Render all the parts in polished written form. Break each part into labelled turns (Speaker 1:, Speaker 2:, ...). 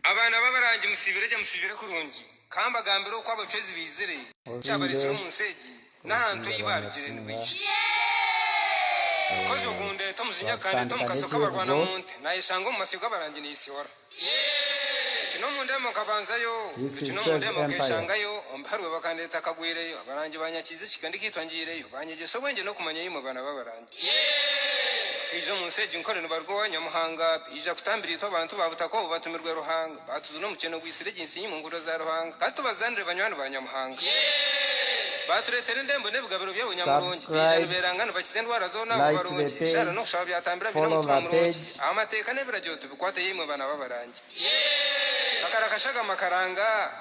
Speaker 1: abana babarangi musibire kurungi kamba gambiro kwa Bachwezi bizire cyabarisiro mu nsegi n'ahantu yibarugire nibiye kojo gunde tomuzinya kandi tomukasoka barwana munte nayishango mu masigo abarangi nisihora kino mundemo kabanzayo kino mundemo keshangayo ombarwe bakandeta kagwireyo abarangi banyakize kikandi kitwangireyo banyegeso bwenge no kumanya yimo bana babarangi izo munseje nkore n'abarwa nyamuhanga ija kutambira ito abantu babutako batumirwe ruhanga batuzo no mukeno gwisire ginsi nyimo nguro za ruhanga katubazandire banywana banyamuhanga baturetere ndembo nebugabiro bya bunyamurongi bijana berangana bakizendwara zo naho barongi shara no shaba byatambira bino mutwamurongi amateka nebirajyoto bikwate yimwe bana babarangi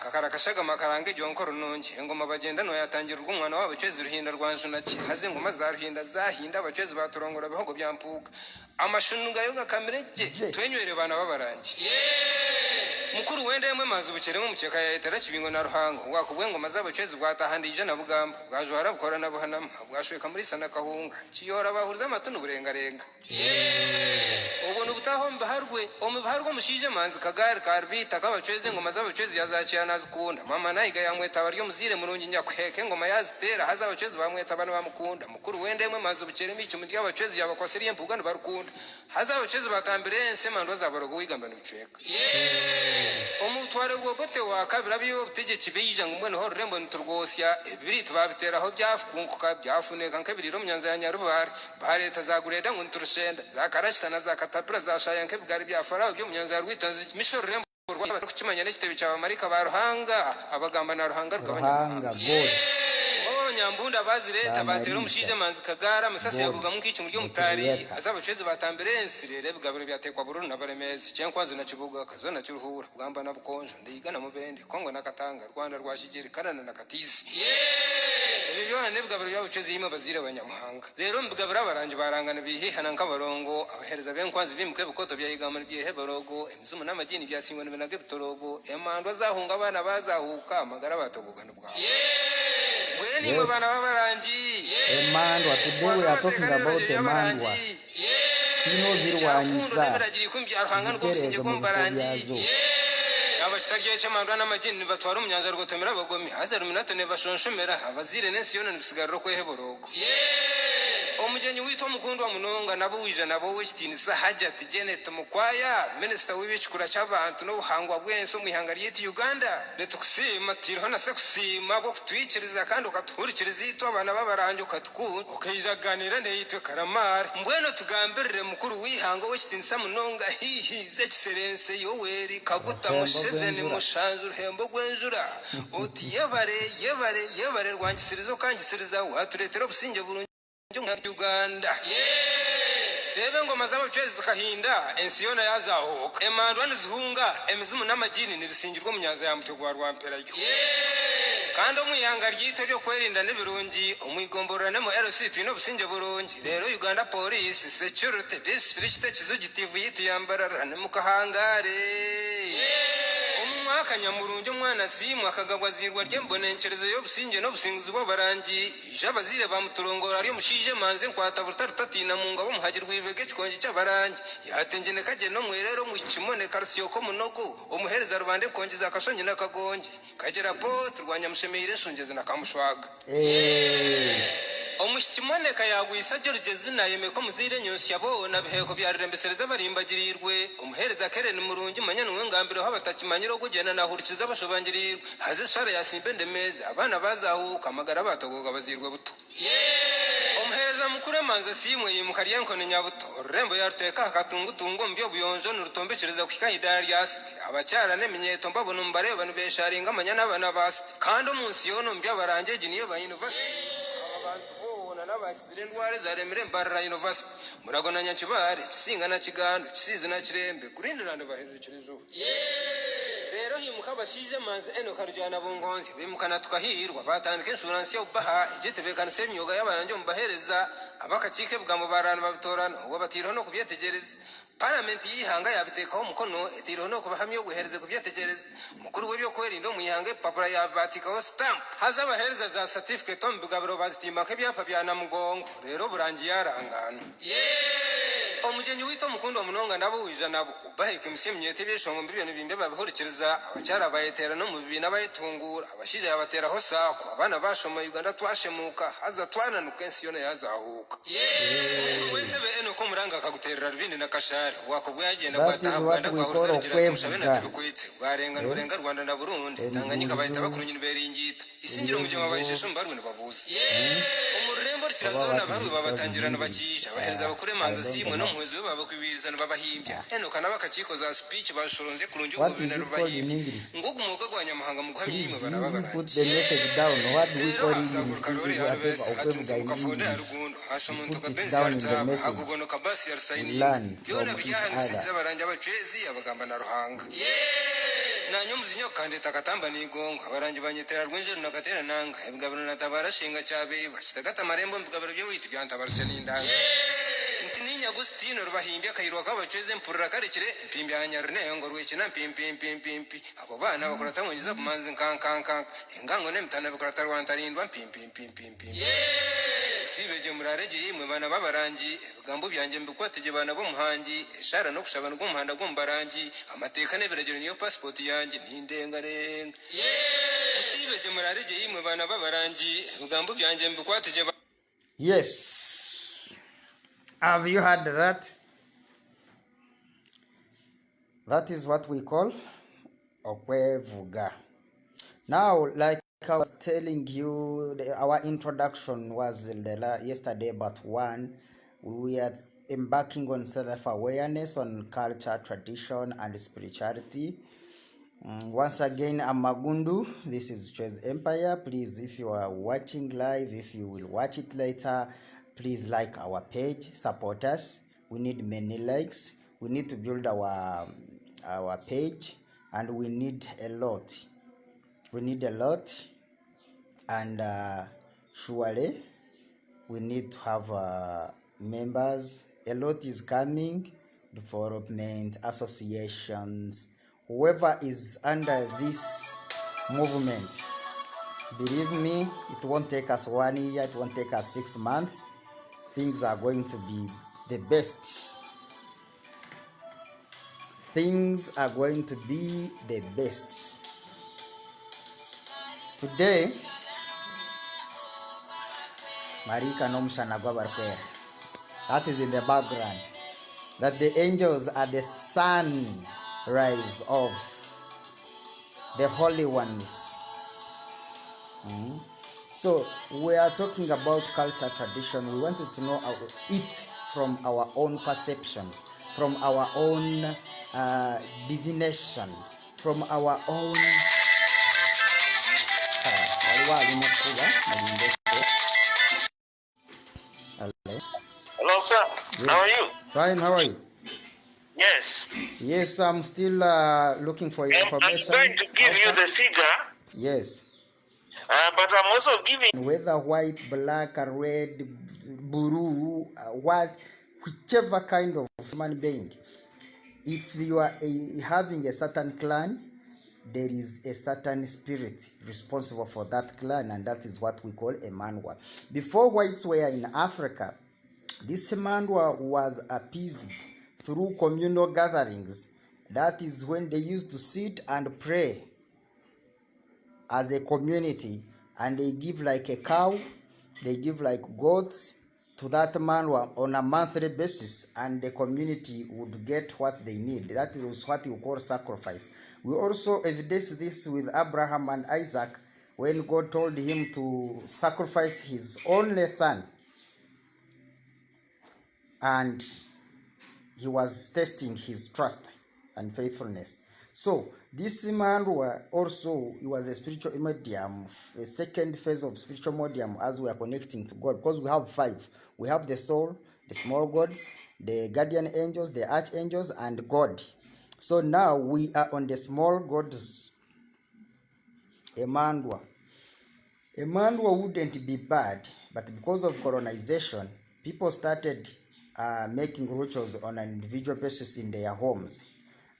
Speaker 1: kakarakashaga makaranga jonkoro nongi engoma bagenda no yatangira umwana wabo Bachwezi ruhinda rwanjuna ki haze ngoma za ruhinda zahinda Bachwezi baturongora bihogo byampuka amashununga yo ngakamirege twenywere bana babarangi mukuru wende yemwe mazu bukere mu mukeka ya etera kibingo na ruhango wakubwe ngoma za Bachwezi gwatahandi ijana bugamba bwajwara bukora na buhanama bwashoka muri sana kahunga kiyora bahuriza amatunu burengarenga ubuntu butaho mbaharwe omubaharwe mushije manzi kagari karbita kabachweze ngoma za Bachwezi yazacyana zikunda mama nayiga yamweta baryo muzire murungi nyakweke ngoma yazitera haza Bachwezi bamweta bana bamukunda mukuru wende yemwe mazu bukere mico mu Bachwezi yabakoseriye mpugano barukunda haza Bachwezi batambire ensemando za barogo wigamba n'uceka omutware bwo bote wa kabira biyo butegeki biyija ngumwe no horembo nturwosya ibiri tubabitera aho byafunguka byafuneka nkabiriro munyanza ya Nyarubare bareta zagureda ngo nturushenda zakarashitana zakatapira zashaya nkebigari bya Farao byo munyanza ya Rwitanzi mishoro rembo rwa kukimanya n'ikitebe cyawe marika baruhanga abagamba na ruhanga rw'abanyamahanga nyambunda bazireta batera umushije manzi kagara musasi yaguga mukicu muri mutari azabachwezi batambire ensirere bugabiro byatekwa bururu na baremeze cyenkwanzu na kibuga kazona cyuruhura bwamba na bukonjo ndigana mu bende Kongo na Katanga Rwanda rwashigiri kanana na Katizi ibi byona nebugabiro by'Abachwezi yimo bazire abanyamahanga rero mbugabiro abarangi barangana bihihana nkabarongo abahereza benkwanzu bimukwe bukoto byayigamana byehe barogo emizumu n'amagini byasingwa n'ibinage bitorogo emandwa zahunga abana bazahuka amagara batogogana bwa When you bana babarangi
Speaker 2: Emandwa, today we are talking about Emandwa. Kino zirwanyiza ziterezo mu byazo
Speaker 1: abashitagiye cy'amandwa n'amagini batwara umunyanza rwotomera abagomi haza ruminato ne bashonshomera abazire nensiyona nibisigarro kweheborogo omujenyi wito mukundu wa munonga nabo wija nabo wekitini sahaja tijenete mukwaya minister w'ibicukura cy'abantu no buhangwa bwenso mu ihanga ry'iti Uganda netukusima tiriho na sekusima bwo kutwikiriza kandi ukatuhurikiriza ito abana babaranje ukatukundu ukayijaganira neyitwe karamari mbweno tugambirire mukuru w'ihanga wekitini samunonga hihize kiserense Yoweri Kaguta Museveni mushanzu ruhembo gwenjura uti yebare rwangisirizo kangisiriza waturetera businge burungi Uganda rebe ngoma za Bachwezi kahinda ensiyona yazahuka emandwa nizihunga emizimu n'amagini nibisingirwa mu nyanza ya Mutego wa Mperayo kandi omuyanga ryito byo kwerinda n'ibirungi omwigomborana mu RCT no businge burungi rero Uganda Police Security District kizugitivu yitiyambarara ne mukahangare umwaka nyamurungi umwana simu akagabwa zirwa ryembonencerezo yo businge no busingizi bwo barangi jabazire bamuturongora ari mushije manze nkwata butarutina mu ngabo muhagirwa ibege kikonje cy'abarangi yatengene kaje no mwerero mu kimone karsiyo ko munogo umuhereza rubande kongeza akashonye nakagonje kagera po turwanya mushemire shungeze na kamushwaga omushimone kayagwisa George naye ko muzire nyonsi yabona biheko byarembesereza barimbagirirwe umuhereza Keren murungi manyana wengambiro habatakimanyiro kugena nahurikiza bashobangirirwe haze shara yasimbe ndemeza abana bazahuka amagara batogoga bazirwe buto umuhereza mukuru manza simwe yimukaryenko ne nyabuto rembo yaruteka akatungutungo mbyo buyonjo nurutombecereza kwikahida ryasti abacyara neminyeto mbabona umbareba nubesharinga manyana abana basti kandi umunsi yono mbyo barangeje niyo ba university n'abakizire ndware zaremere mbarara university muragona nyakibare kisinga na kigando kisize na kirembe kurindira ndabaherekerezo rero himuka bashije manze eno karujana bungonzi bimukana tukahirwa batandika insurance yo baha igitebekana semyoga y'abanjye mbahereza abakakike bwa mubarana babitorana uwo batiro no kubyetegereza Parliament yihanga yabitekaho umukono etiro no kubahamye guhereze kubyetegereza mukuru w'ibyo kwerinda mu yihange papura yabatikaho stamp haza bahereza za certificate ombugabiro bazitima ke byapa bya namugongo rero burangi yarangana omugenyi wito mukundo munonga nabo wiza nabo bahika imisemye tebeshongo mbibyo bimbe babihurikiriza abacyara bayetera no mu bibina bayitungura abashije yabateraho sako abana bashoma Uganda twashemuka haza twananuka ensi yone yazahuka wentebe eno ko muranga akaguterera rubindi na kashari wakobwa yagenda gwataha Uganda kwahurza rigira tumushabe na tubikwitse bwarenga n'urenga Rwanda na Burundi Tanganyika bahita bakurunyira beringita isingiro mujema bayishesho mbarwe bavuze umurembo kirazona baru babatangirana bakisha bahereza bakure manza simwe no muhezo babakwibirizana babahimbya eno kana bakakiko za speech bashoronze kurunje ububina rubahimbye ngugu muga gwanyamahanga mu guhamya yimwe bana babara
Speaker 2: put the message down. What we call it
Speaker 1: agugono kabasi ya saini yona bijyahanisiza baranja Bachwezi abagamba na ruhanga nanyo muzinyo kandi takatamba nigongo abaranje banyetera rwenje nakatera nanga ibigabano natabara shinga cyabe bashitagata marembo mbigabaro byo witu byantabarse n'indanga ntininya Agustino rubahimbya kayirwa kabaceze mpurira karekire impimbi anyarne ngo rwekina pimpi abo bana bakora tamunyiza bumanzi nkankankan engango nemtana bakora tarwantarindwa pimpi sibeje murarege yimwe bana babarangi bigambo byanje mbikwateje bana bo muhangi eshara no kushabana go muhanda go mbarangi amateka neberagero niyo passport yanjye nindengarenga sibeje murarege yimwe bana babarangi bigambo byanje mbikwateje.
Speaker 2: Yes. Have you heard that? That is what we call okwevuga. Now, like I was telling you, our introduction was yesterday, but one, we are embarking on self-awareness, on culture, tradition, and spirituality. Once again, I'm Magundu. This is Choice Empire. Please, if you are watching live, if you will watch it later, please like our page, support us. We need many likes. We need to build our page, and we need a lot. We need a lot, and surely we need to have members. A lot is coming, development, associations, whoever is under this movement. Believe me, it won't take us 1 year, it won't take us 6 months. Things are going to be the best. Things are going to be the best. Today, Marika Nomshana Gwabarkwera. That is in the background. That the angels are the sunrise of the holy ones. So we are talking about culture, tradition. We wanted to know it from our own perceptions, from our own divination, from our own.
Speaker 3: Hello, sir.
Speaker 2: Yes.
Speaker 3: How are you?
Speaker 2: Fine, how are you?
Speaker 3: Yes.
Speaker 2: Yes, I'm still looking for your information.
Speaker 3: I'm going to give you the figure.
Speaker 2: Yes.
Speaker 3: But I'm also giving.
Speaker 2: Whether white, black, red, blue, whichever kind of human being. If you are having a certain clan, there is a certain spirit responsible for that clan, and that is what we call a manwa. Before whites were in Africa, this manwa was appeased through communal gatherings. That is when they used to sit and pray as a community, and they give like a cow, they give like goats to that manwa on a monthly basis, and the community would get what they need. That is what you call sacrifice. We also evidence this with Abraham and Isaac when God told him to sacrifice his only son, and he was testing his trust and faithfulness. So this man also, he was a spiritual medium, a second phase of spiritual medium as we are connecting to God, because we have 5. We have the soul, the small gods, the guardian angels, the archangels, and God. So now we are on the small gods. Emandwa wouldn't be bad, but because of colonization, people started making rituals on an individual basis in their homes.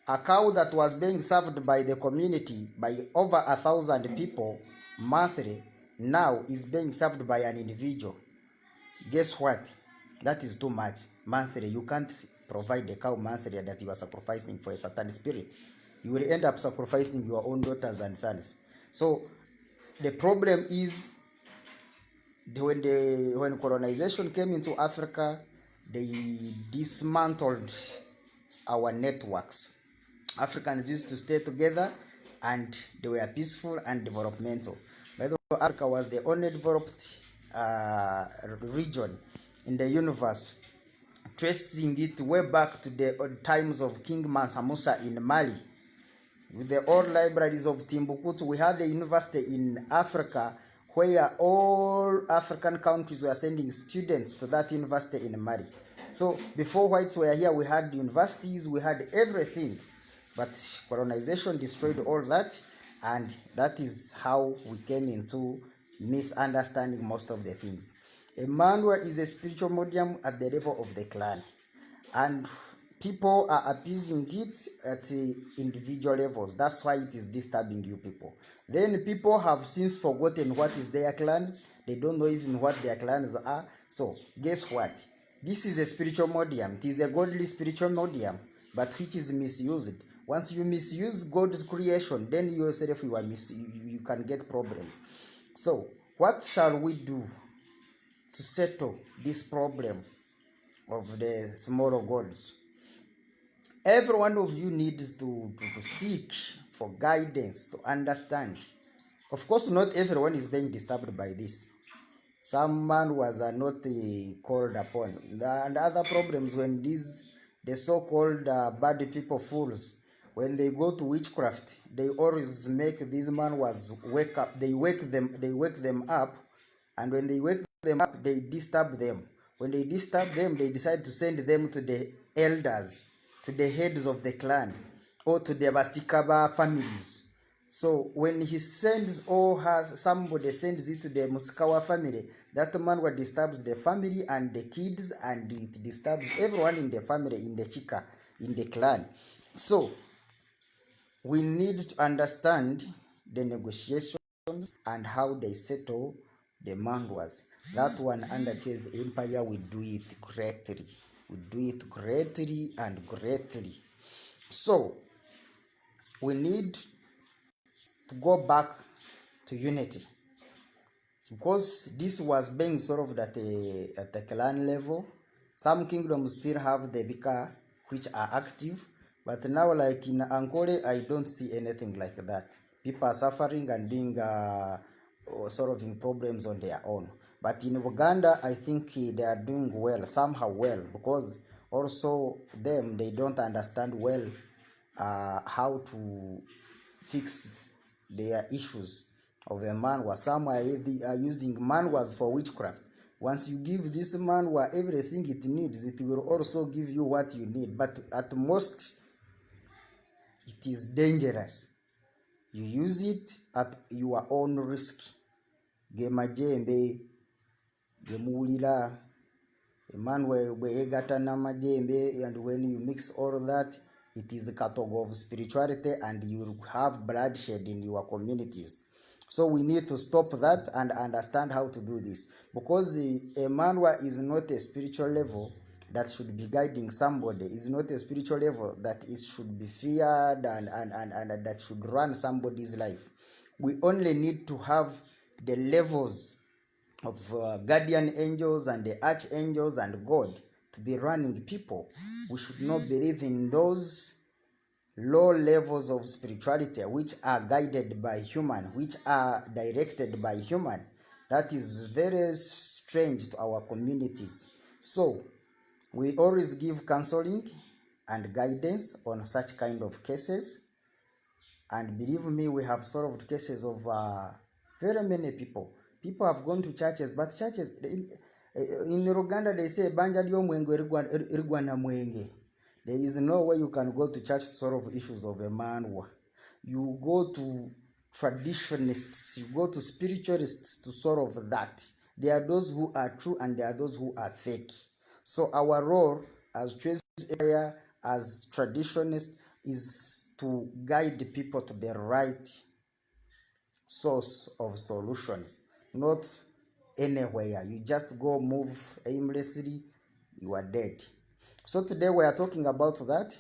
Speaker 2: A cow that was being served by the community by over 1,000 people monthly now is being served by an individual. Guess what? That is too much. monthly. You can't provide a cow monthly that you are sacrificing for a certain spirit. You will end up sacrificing your own daughters and sons. So the problem is when colonization came into Africa, they dismantled our networks. Africans used to stay together and they were peaceful and developmental. By the way, Africa was the only developed region in the universe, tracing it way back to the times of King Mansa Musa in Mali. With the old libraries of Timbuktu, we had a university in Africa where all African countries were sending students to that university in Mali. So before whites were here, we had universities, we had everything. But colonization destroyed all that, and that is how we came into misunderstanding most of the things. Emmanuel is a spiritual medium at the level of the clan, and people are appeasing it at individual levels. That's why it is disturbing you people. Then people have since forgotten what is their clans. They don't know even what their clans are. So guess what? This is a spiritual medium. It is a godly spiritual medium, but which is misused. Once you misuse God's creation, then yourself you can get problems. So what shall we do to settle this problem of the smaller gods? Every one of you needs to seek for guidance, to understand. Of course, not everyone is being disturbed by this. Some man was not called upon. And other problems when the so-called bad people fools, when they go to witchcraft, they always make this man was wake up. They wake them up, and when they wake them up, they disturb them. When they disturb them, they decide to send them to the elders, to the heads of the clan, or to the Basikaba families. So when he sends or has somebody sends it to the Musikawa family, that man what disturbs the family and the kids, and it disturbs everyone in the family, in the chika, in the clan. So we need to understand the negotiations and how they settle the Mandwas. That one under Chase Empire will do it greatly. We do it greatly and greatly. So we need to go back to unity, because this was being solved at the clan level. Some kingdoms still have the Bika which are active, but now like in Ankole, I don't see anything like that. People are suffering and doing solving problems on their own. But in Uganda, I think they are doing well, somehow well, because also they don't understand well how to fix their issues of a manwa. Some are using manwas for witchcraft. Once you give this manwa everything it needs, it will also give you what you need. But at most, it is dangerous. You use it at your own risk. Gemajembe, gemuulira, a man where gatana majembe, and when you mix all that, it is a catalog of spirituality, and you will have bloodshed in your communities. So we need to stop that and understand how to do this, because a manwa is not a spiritual level that should be guiding somebody. Is not a spiritual level that should be feared and that should run somebody's life. We only need to have the levels of guardian angels and the archangels and God to be running people. We should not believe in those low levels of spirituality which are guided by human, which are directed by human. That is very strange to our communities. So we always give counseling and guidance on such kind of cases, and believe me, we have solved cases of very many people. People have gone to churches, but churches in Uganda, they say banja ly'omwenge erigwa na mwenge. There is no way you can go to church to solve issues of a manwa. You go to traditionists, you go to spiritualists to solve that. There are those who are true and there are those who are fake. So our role as Trace area, as traditionists, is to guide people to the right source of solutions, not anywhere. You just go move aimlessly, you are dead. So today we are talking about that.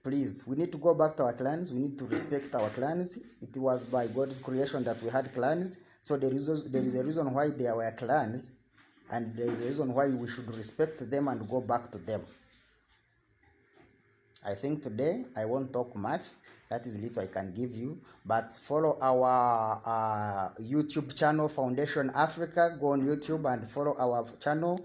Speaker 2: Please, we need to go back to our clans. We need to respect our clans. It was by God's creation that we had clans. So there is a reason why there were clans, and there is a reason why we should respect them and go back to them. I think today I won't talk much. That is little I can give you. But follow our YouTube channel, Foundation Africa. Go on YouTube and follow our channel.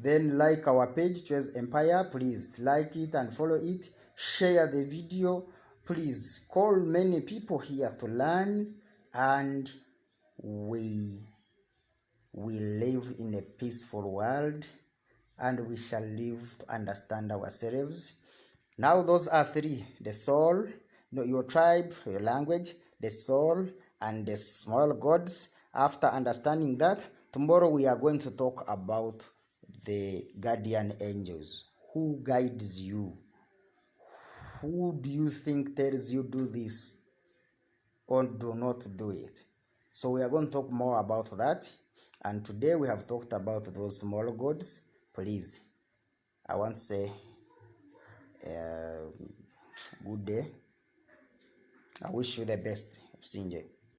Speaker 2: Then like our page, Choice Empire. Please like it and follow it. Share the video. Please call many people here to learn, and we live in a peaceful world, and we shall live to understand ourselves. Now those are three: the soul, your tribe, your language, the soul, and the small gods. After understanding that, tomorrow we are going to talk about the guardian angels. Who guides you? Who do you think tells you do this or do not do it? So we are going to talk more about that. And today we have talked about those small gods. Please, I want to say good day. I wish you the best, Sinje.